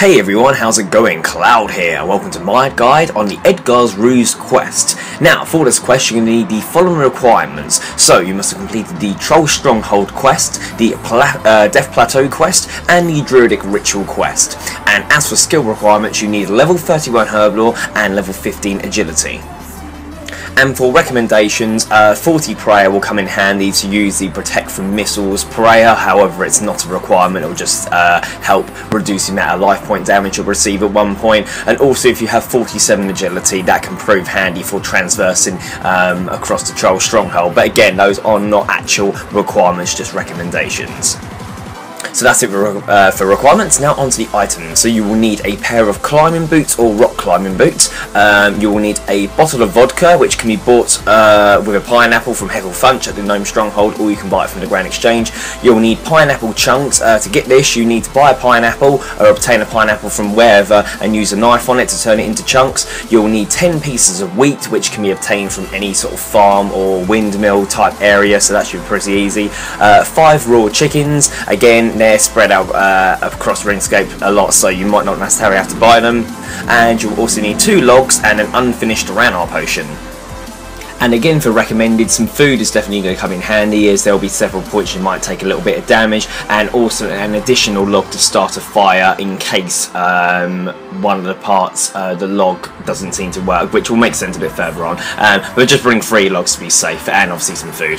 Hey everyone, how's it going? Cloud here. Welcome to my guide on the Edgar's Ruse quest. Now, for this quest, you're going to need the following requirements. So, you must have completed the Troll Stronghold quest, the Death Plateau quest, and the Druidic Ritual quest. And as for skill requirements, you need level 31 Herblore and level 15 Agility. And for recommendations, 40 prayer will come in handy to use the protect from missiles prayer. However, it's not a requirement, it will just help reduce the amount of life point damage you'll receive at one point. And also, if you have 47 agility, that can prove handy for transversing across the Troll Stronghold. But again, those are not actual requirements, just recommendations. So that's it for requirements. Now onto the items. So you will need a pair of climbing boots or rock climbing boots. You will need a bottle of vodka, which can be bought with a pineapple from Heckle Funch at the Gnome Stronghold, or you can buy it from the Grand Exchange. You'll need pineapple chunks. To get this, you need to buy a pineapple or obtain a pineapple from wherever and use a knife on it to turn it into chunks. You'll need 10 pieces of wheat, which can be obtained from any sort of farm or windmill type area, so that should be pretty easy. 5 raw chickens. Again, they're spread out across RuneScape a lot, so you might not necessarily have to buy them. And you'll also need 2 logs and an unfinished Ranarr Potion. And again, for recommended, some food is definitely going to come in handy, as there will be several points you might take a little bit of damage, and also an additional log to start a fire in case one of the parts, the log, doesn't seem to work, which will make sense a bit further on. But just bring 3 logs to be safe, and obviously some food.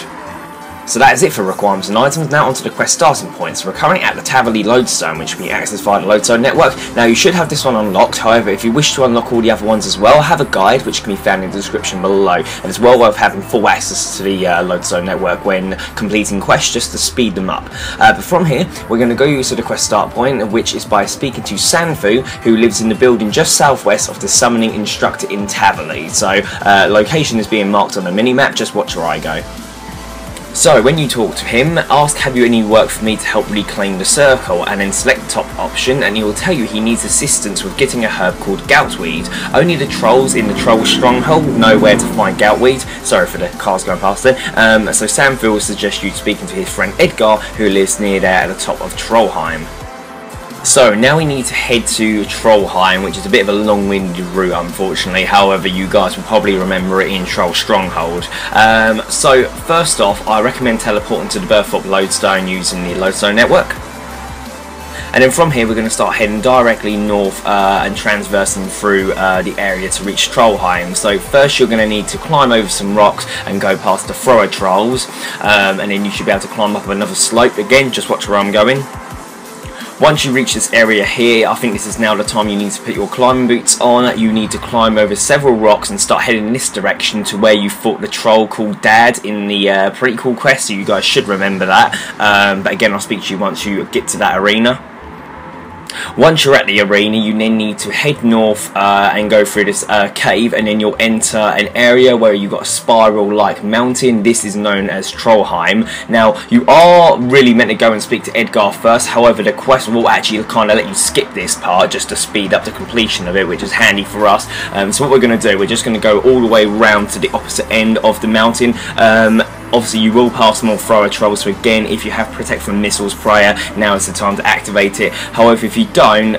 So that is it for requirements and items. Now onto the quest starting points. We're currently at the Taverley Lodestone, which can be accessed via the Lodestone network. Now you should have this one unlocked. However, if you wish to unlock all the other ones as well, I have a guide which can be found in the description below. And it's well worth having full access to the Lodestone network when completing quests, just to speed them up. But from here, we're going to go to the quest start point, which is by speaking to Sanfu, who lives in the building just southwest of the summoning instructor in Taverley. So location is being marked on the minimap. Just watch where I go. So when you talk to him, ask, have you any work for me to help reclaim the circle, and then select the top option, and he will tell you he needs assistance with getting a herb called goutweed. Only the trolls in the Troll Stronghold know where to find goutweed. Sorry for the cars going past there. So Sanfu will suggest you speaking to his friend Edgar, who lives near there at the top of Trollheim. So now we need to head to Trollheim, which is a bit of a long-winded route, unfortunately. However, you guys will probably remember it in Troll Stronghold. So first off, I recommend teleporting to the Birthorpe Lodestone using the Lodestone network. And then from here, we're going to start heading directly north and transversing through the area to reach Trollheim. So first, you're going to need to climb over some rocks and go past the thrower trolls, and then you should be able to climb up another slope. Again, just watch where I'm going. Once you reach this area here, I think this is now the time you need to put your climbing boots on. You need to climb over several rocks and start heading in this direction to where you fought the troll called Dad in the prequel quest, so you guys should remember that. But again, I'll speak to you once you get to that arena. Once you're at the arena, you then need to head north and go through this cave, and then you'll enter an area where you've got a spiral-like mountain. This is known as Trollheim. Now, you are really meant to go and speak to Edgar first. However, the quest will actually kind of let you skip this part just to speed up the completion of it, which is handy for us. So what we're going to do, we're just going to go all the way around to the opposite end of the mountain. Obviously, you will pass more thrower trolls, so again, if you have protect from missiles prior, now is the time to activate it. However, if you don't,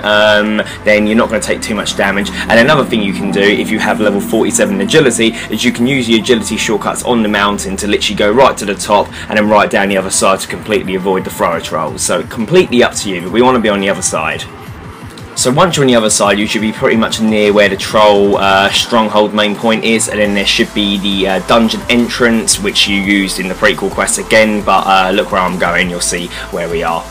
then you're not going to take too much damage. And another thing you can do, if you have level 47 agility, is you can use the agility shortcuts on the mountain to literally go right to the top and then right down the other side to completely avoid the thrower trolls. So completely up to you, but we want to be on the other side. So once you're on the other side, you should be pretty much near where the Troll Stronghold main point is, and then there should be the dungeon entrance, which you used in the prequel quest again, but look where I'm going, you'll see where we are.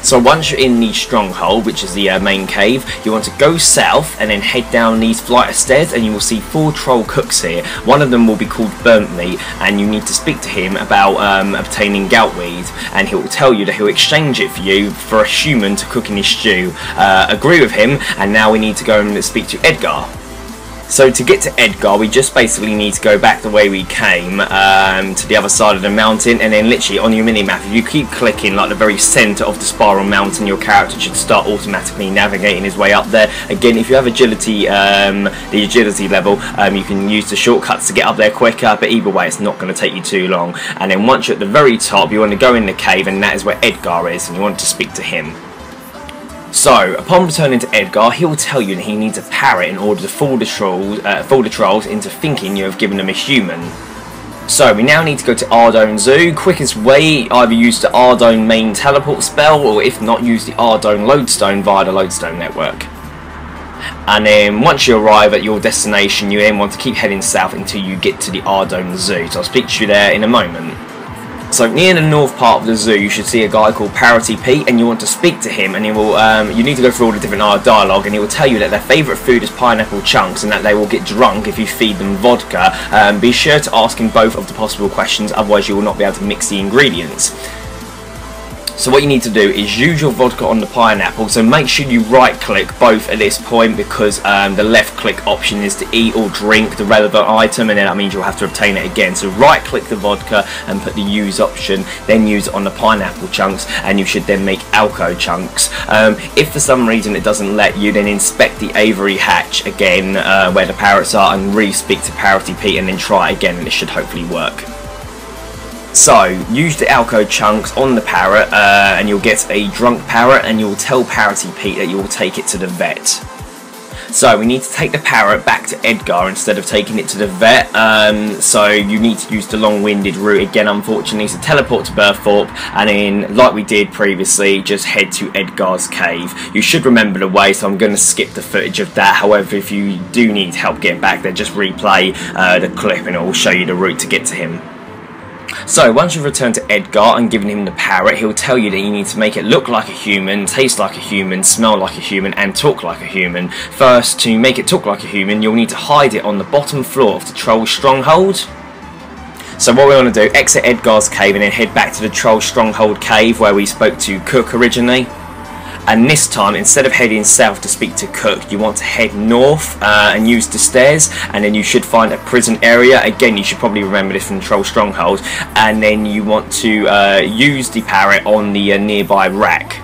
So once you're in the Stronghold, which is the main cave, you want to go south and then head down these flight of stairs, and you will see 4 troll cooks here. One of them will be called Burnt Meat, and you need to speak to him about obtaining goutweed, and he'll tell you that he'll exchange it for you for a human to cook in his stew. Agree with him, and now we need to go and speak to Edgar. So to get to Edgar, we just basically need to go back the way we came to the other side of the mountain, and then literally on your minimap, if you keep clicking like the very centre of the spiral mountain, your character should start automatically navigating his way up there. Again, if you have agility, the agility level, you can use the shortcuts to get up there quicker, but either way it's not going to take you too long. And then once you're at the very top, you want to go in the cave, and that is where Edgar is, and you want to speak to him. So, upon returning to Edgar, he will tell you that he needs a parrot in order to fool the trolls into thinking you have given them a human. So, we now need to go to Ardone Zoo. Quickest way, either use the Ardone main teleport spell, or if not, use the Ardone Lodestone via the Lodestone network. And then, once you arrive at your destination, you then want to keep heading south until you get to the Ardone Zoo. So, I'll speak to you there in a moment. So near the north part of the zoo, you should see a guy called Parity Pete, and you want to speak to him, and he will. You need to go through all the different dialogue, and he will tell you that their favourite food is pineapple chunks, and that they will get drunk if you feed them vodka. Be sure to ask him both of the possible questions, otherwise you will not be able to mix the ingredients. So what you need to do is use your vodka on the pineapple, so make sure you right click both at this point, because the left click option is to eat or drink the relevant item, and then that means you'll have to obtain it again. So right click the vodka and put the use option, then use it on the pineapple chunks, and you should then make alco chunks. If for some reason it doesn't let you, then inspect the aviary hatch again where the parrots are, and re-speak to Parity Pete, and then try again, and it should hopefully work. So, use the alco chunks on the parrot, and you'll get a drunk parrot, and you'll tell Parity Pete that you'll take it to the vet. So, we need to take the parrot back to Edgar instead of taking it to the vet, so you need to use the long-winded route again, unfortunately. So teleport to Burthorpe, and then, like we did previously, just head to Edgar's cave. You should remember the way, so I'm going to skip the footage of that. However, if you do need help getting back there, just replay the clip and it will show you the route to get to him. So, once you've returned to Edgar and given him the parrot, he'll tell you that you need to make it look like a human, taste like a human, smell like a human, and talk like a human. First, to make it talk like a human, you'll need to hide it on the bottom floor of the Troll Stronghold. So what we want to do, exit Edgar's cave and then head back to the Troll Stronghold cave where we spoke to Cook originally. And this time, instead of heading south to speak to Cook, you want to head north and use the stairs, and then you should find a prison area. Again, you should probably remember this from Troll Stronghold. And then you want to use the parrot on the nearby rack.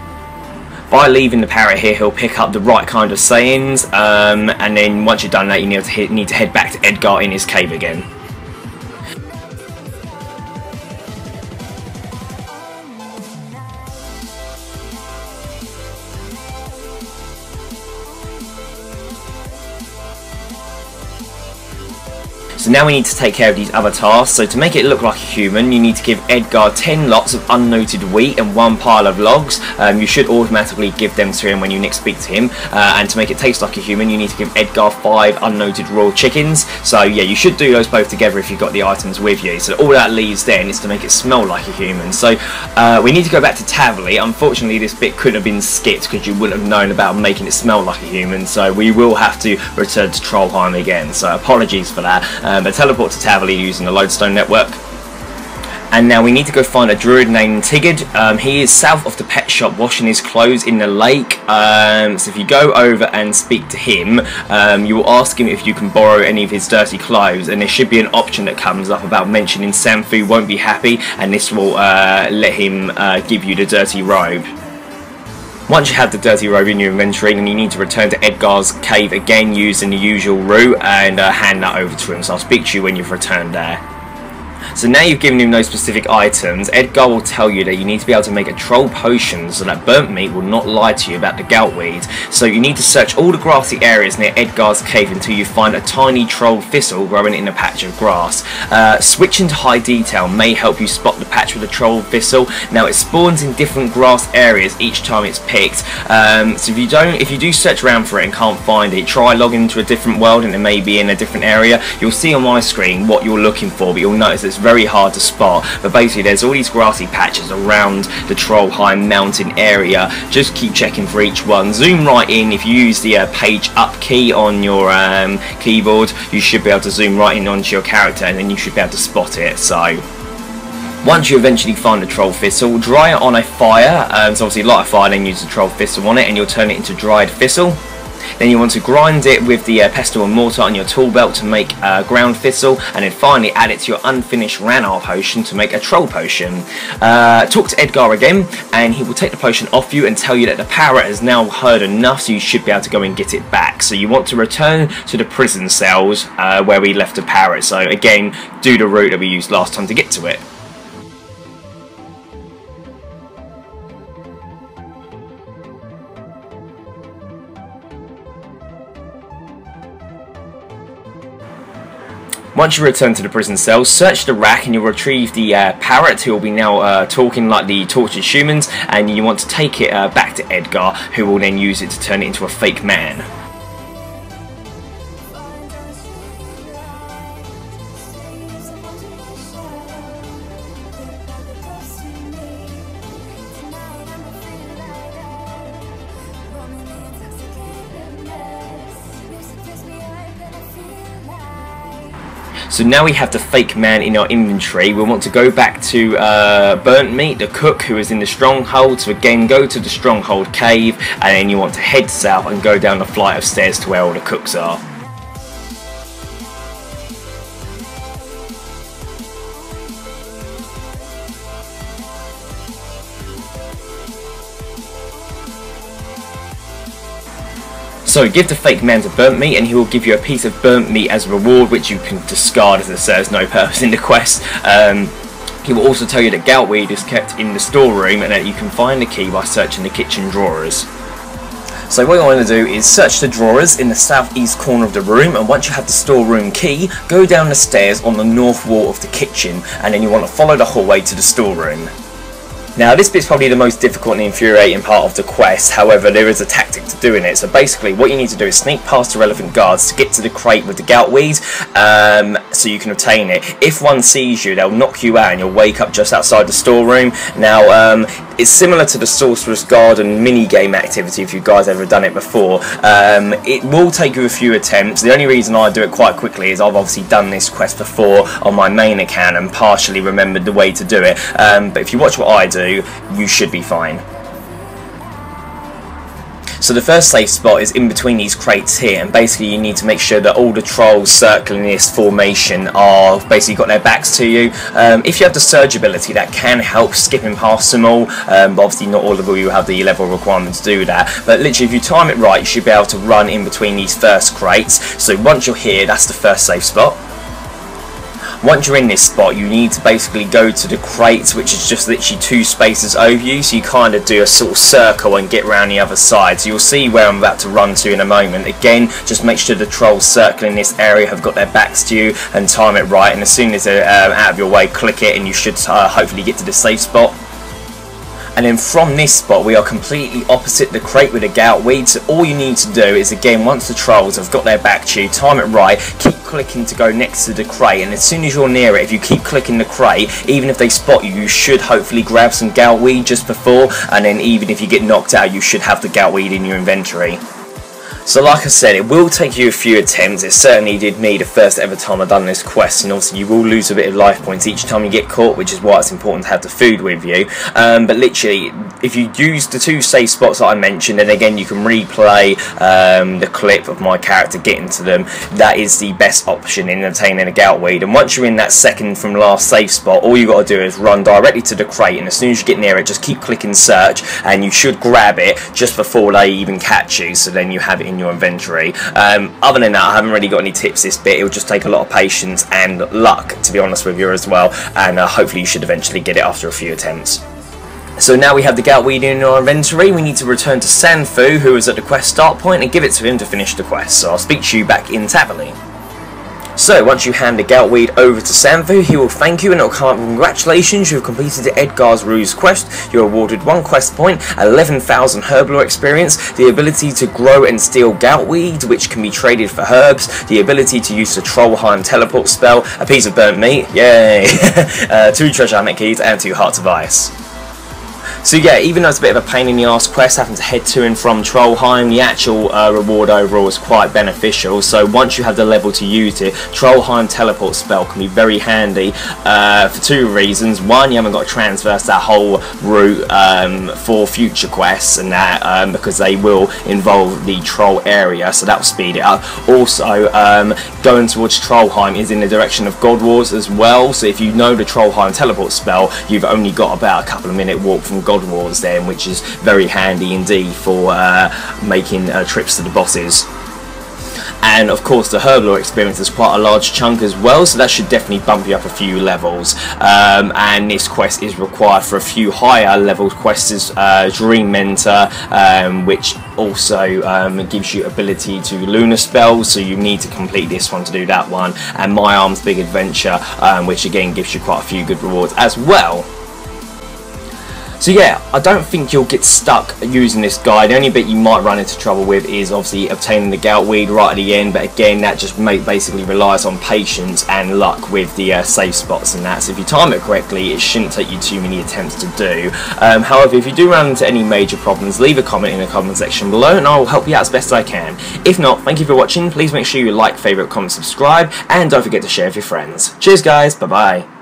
By leaving the parrot here, he'll pick up the right kind of sayings, and then once you've done that, you need to head back to Edgar in his cave again. So now we need to take care of these other tasks. So to make it look like a human, you need to give Edgar 10 lots of unnoted wheat and 1 pile of logs. You should automatically give them to him when you next speak to him. And to make it taste like a human, you need to give Edgar 5 unnoted raw chickens. So yeah, you should do those both together if you've got the items with you. So all that leaves then is to make it smell like a human. So we need to go back to Taverley. Unfortunately, this bit could have been skipped because you wouldn't have known about making it smell like a human. So we will have to return to Trollheim again. So apologies for that. But teleport to Taverley using the Lodestone network. And now we need to go find a druid named Tigard. He is south of the pet shop washing his clothes in the lake. So if you go over and speak to him, you will ask him if you can borrow any of his dirty clothes, and there should be an option that comes up about mentioning Samfu won't be happy, and this will let him give you the dirty robe. Once you have the dirty robe in your inventory, then you need to return to Edgar's cave again using the usual route and hand that over to him. So I'll speak to you when you've returned there. So now you've given him those specific items, Edgar will tell you that you need to be able to make a troll potion so that burnt meat will not lie to you about the goutweed. So you need to search all the grassy areas near Edgar's cave until you find a tiny troll thistle growing in a patch of grass. Switching to high detail may help you spot the patch with the troll thistle. Now it spawns in different grass areas each time it's picked. So if you do search around for it and can't find it, try logging into a different world and it may be in a different area. You'll see on my screen what you're looking for, but you'll notice it's very hard to spot. But basically there's all these grassy patches around the Trollheim mountain area. Just keep checking for each one. Zoom right in. If you use the page up key on your keyboard, you should be able to zoom right in onto your character, and then you should be able to spot it. So once you eventually find the troll thistle, dry it on a fire. So obviously light a fire, then use the troll thistle on it, and you'll turn it into dried thistle. Then you want to grind it with the pestle and mortar on your tool belt to make ground thistle, and then finally add it to your unfinished Ranarr Potion to make a troll potion. Talk to Edgar again, and he will take the potion off you and tell you that the parrot has now heard enough, so you should be able to go and get it back. So you want to return to the prison cells where we left the parrot. So again, do the route that we used last time to get to it. Once you return to the prison cell, search the rack and you'll retrieve the parrot, who will be now talking like the tortured humans, and you want to take it back to Edgar, who will then use it to turn it into a fake man. So now we have the fake man in our inventory. We want to go back to Burnt Meat, the cook who is in the stronghold. So again, go to the stronghold cave, and then you want to head south and go down the flight of stairs to where all the cooks are. So give the fake man to Burnt Meat and he will give you a piece of burnt meat as a reward, which you can discard as it serves no purpose in the quest. He will also tell you that goutweed is kept in the storeroom and that you can find the key by searching the kitchen drawers. So what you want to do is search the drawers in the southeast corner of the room, and once you have the storeroom key, go down the stairs on the north wall of the kitchen, and then you want to follow the hallway to the storeroom. Now this bit's probably the most difficult and infuriating part of the quest, however there is a tactic to doing it. So basically what you need to do is sneak past the relevant guards to get to the crate with the goutweed, so you can obtain it. If one sees you, they'll knock you out and you'll wake up just outside the storeroom. Now it's similar to the Sorcerer's Garden mini-game activity, if you guys ever done it before. It will take you a few attempts. The only reason I do it quite quickly is I've obviously done this quest before on my main account and partially remembered the way to do it. But if you watch what I do, you should be fine. So the first safe spot is in between these crates here, and basically you need to make sure that all the trolls circling this formation are basically got their backs to you. If you have the surge ability, that can help skipping past them all, but obviously not all of you have the level requirement to do that. But literally if you time it right, you should be able to run in between these first crates. So once you're here, that's the first safe spot. Once you're in this spot, you need to basically go to the crates, which is just literally 2 spaces over you, so you kind of do a sort of circle and get around the other side. So you'll see where I'm about to run to in a moment. Again, just make sure the trolls circling this area have got their backs to you and time it right, and as soon as they're out of your way, click it and you should hopefully get to the safe spot. And then from this spot we are completely opposite the crate with the goutweed, so all you need to do is, again, once the trolls have got their back to you, time it right, keep clicking to go next to the crate, and as soon as you're near it, if you keep clicking the crate, even if they spot you, you should hopefully grab some goutweed just before, and then even if you get knocked out, you should have the goutweed in your inventory. So like I said, it will take you a few attempts. It certainly did me the first ever time I've done this quest, and obviously you will lose a bit of life points each time you get caught, which is why it's important to have the food with you. But literally, if you use the 2 safe spots that I mentioned, and again you can replay the clip of my character getting to them, that is the best option in obtaining a goutweed. And once you're in that second from last safe spot, all you got to do is run directly to the crate, and as soon as you get near it, just keep clicking search, and you should grab it just before they even catch you, so then you have it in your inventory. Other than that, I haven't really got any tips this bit. It will just take a lot of patience and luck, to be honest with you, as well, and hopefully you should eventually get it after a few attempts. So now we have the goutweed in our inventory, we need to return to Sanfu, who is at the quest start point, and give it to him to finish the quest. So I'll speak to you back in Taverley. So once you hand the goutweed over to Sanfu, he will thank you and it will come, congratulations, you have completed the Edgar's Ruse quest. You're awarded 1 quest point, 11,000 Herblore experience, the ability to grow and steal goutweed, which can be traded for herbs, the ability to use the Trollheim teleport spell, a piece of burnt meat, yay, 2 treasure hunt keys and 2 hearts of ice. So yeah, even though it's a bit of a pain in the arse quest having to head to and from Trollheim, the actual reward overall is quite beneficial. So once you have the level to use it, Trollheim teleport spell can be very handy for 2 reasons. One, you haven't got to transverse that whole route for future quests and that, because they will involve the troll area, so that will speed it up. Also, going towards Trollheim is in the direction of God Wars as well, so if you know the Trollheim teleport spell, you've only got about a couple of minute walk from God Wars then, which is very handy indeed for making trips to the bosses. And of course the Herblore experience is quite a large chunk as well, so that should definitely bump you up a few levels. And this quest is required for a few higher level quests, Dream Mentor, which also gives you ability to lunar spells, so you need to complete this one to do that one, and My Arm's Big Adventure, which again gives you quite a few good rewards as well. So yeah, I don't think you'll get stuck using this guide. The only bit you might run into trouble with is obviously obtaining the Goutweed right at the end, but again that just basically relies on patience and luck with the safe spots and that, so if you time it correctly it shouldn't take you too many attempts to do. However, if you do run into any major problems, leave a comment in the comment section below and I will help you out as best I can. If not, thank you for watching. Please make sure you like, favourite, comment, subscribe, and don't forget to share with your friends. Cheers guys, bye bye.